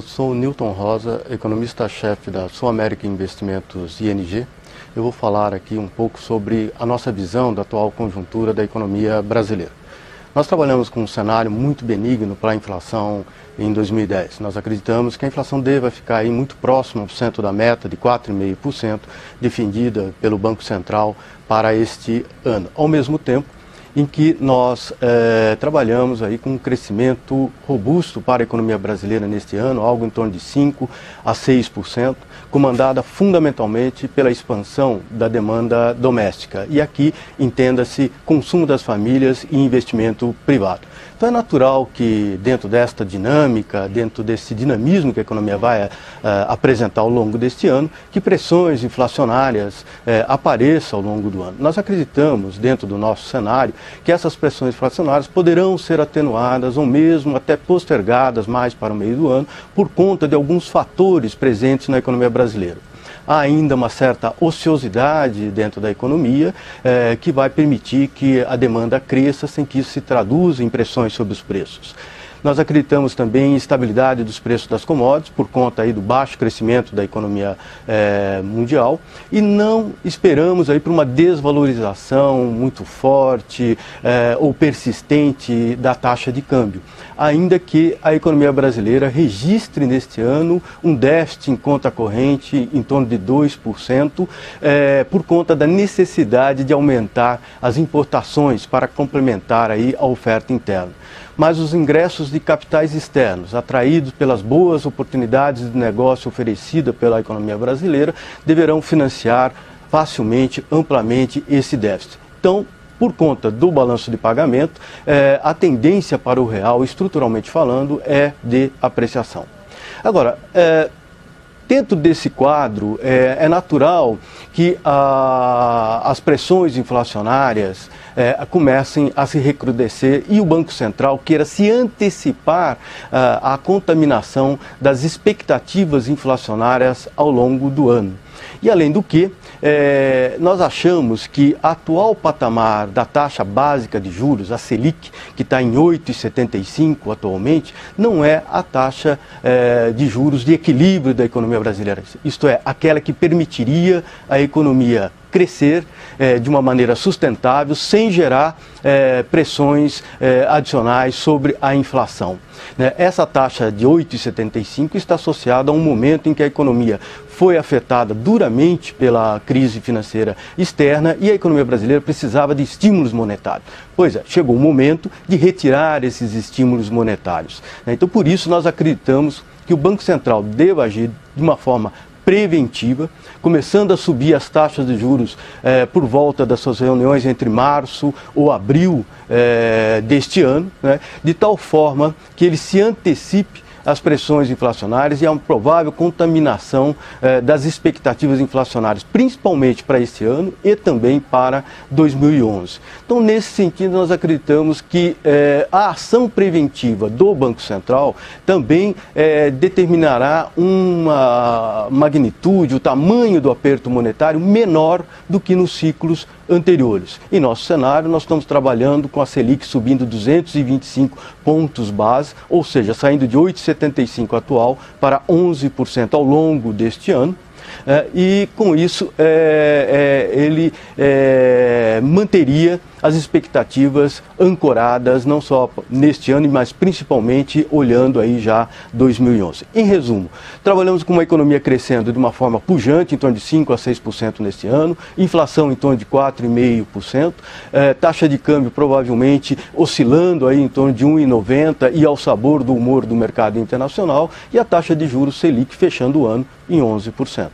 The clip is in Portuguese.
sou Newton Rosa, economista-chefe da Sul América Investimentos ING. Eu vou falar aqui um pouco sobre a nossa visão da atual conjuntura da economia brasileira. Nós trabalhamos com um cenário muito benigno para a inflação em 2010. Nós acreditamos que a inflação deva ficar aí muito próximo ao centro da meta de 4,5% defendida pelo Banco Central para este ano. Ao mesmo tempo em que nós trabalhamos aí com um crescimento robusto para a economia brasileira neste ano, algo em torno de 5% a 6%, comandada fundamentalmente pela expansão da demanda doméstica. E aqui entenda-se consumo das famílias e investimento privado. Então é natural que dentro desta dinâmica, dentro desse dinamismo que a economia vai apresentar ao longo deste ano, que pressões inflacionárias apareçam ao longo do ano. Nós acreditamos, dentro do nosso cenário, que essas pressões inflacionárias poderão ser atenuadas ou mesmo até postergadas mais para o meio do ano por conta de alguns fatores presentes na economia brasileira. Há ainda uma certa ociosidade dentro da economia que vai permitir que a demanda cresça sem que isso se traduza em pressões sobre os preços. Nós acreditamos também em estabilidade dos preços das commodities por conta aí do baixo crescimento da economia mundial e não esperamos aí por uma desvalorização muito forte ou persistente da taxa de câmbio, ainda que a economia brasileira registre neste ano um déficit em conta corrente em torno de 2% por conta da necessidade de aumentar as importações para complementar aí a oferta interna. Mas os ingressos de capitais externos, atraídos pelas boas oportunidades de negócio oferecidas pela economia brasileira, deverão financiar facilmente, amplamente esse déficit. Então, por conta do balanço de pagamento, a tendência para o real, estruturalmente falando, é de apreciação. Agora, dentro desse quadro, é natural que as pressões inflacionárias comecem a se recrudescer e o Banco Central queira se antecipar à contaminação das expectativas inflacionárias ao longo do ano. E além do que, nós achamos que o atual patamar da taxa básica de juros, a Selic, que está em 8,75 atualmente, não é a taxa de juros de equilíbrio da economia brasileira. Isto é, aquela que permitiria a economia crescer de uma maneira sustentável, sem gerar pressões adicionais sobre a inflação. Essa taxa de 8,75 está associada a um momento em que a economia foi afetada duramente pela crise financeira externa e a economia brasileira precisava de estímulos monetários. Pois é, chegou o momento de retirar esses estímulos monetários. Então, por isso, nós acreditamos que o Banco Central deva agir de uma forma preventiva, começando a subir as taxas de juros por volta das suas reuniões entre março ou abril deste ano, de tal forma que ele se antecipe às pressões inflacionárias e a uma provável contaminação das expectativas inflacionárias, principalmente para este ano e também para 2011. Então, nesse sentido, nós acreditamos que a ação preventiva do Banco Central também determinará uma magnitude, o tamanho do aperto monetário menor do que nos ciclos anteriores. Em nosso cenário, nós estamos trabalhando com a Selic subindo 225 pontos base, ou seja, saindo de 8,75 atual para 11% ao longo deste ano. E com isso ele manteria as expectativas ancoradas não só neste ano, mas principalmente olhando aí já 2011. Em resumo, trabalhamos com uma economia crescendo de uma forma pujante, em torno de 5% a 6% neste ano, inflação em torno de 4,5%, taxa de câmbio provavelmente oscilando aí em torno de 1,90 e ao sabor do humor do mercado internacional, e a taxa de juros Selic fechando o ano em 11%.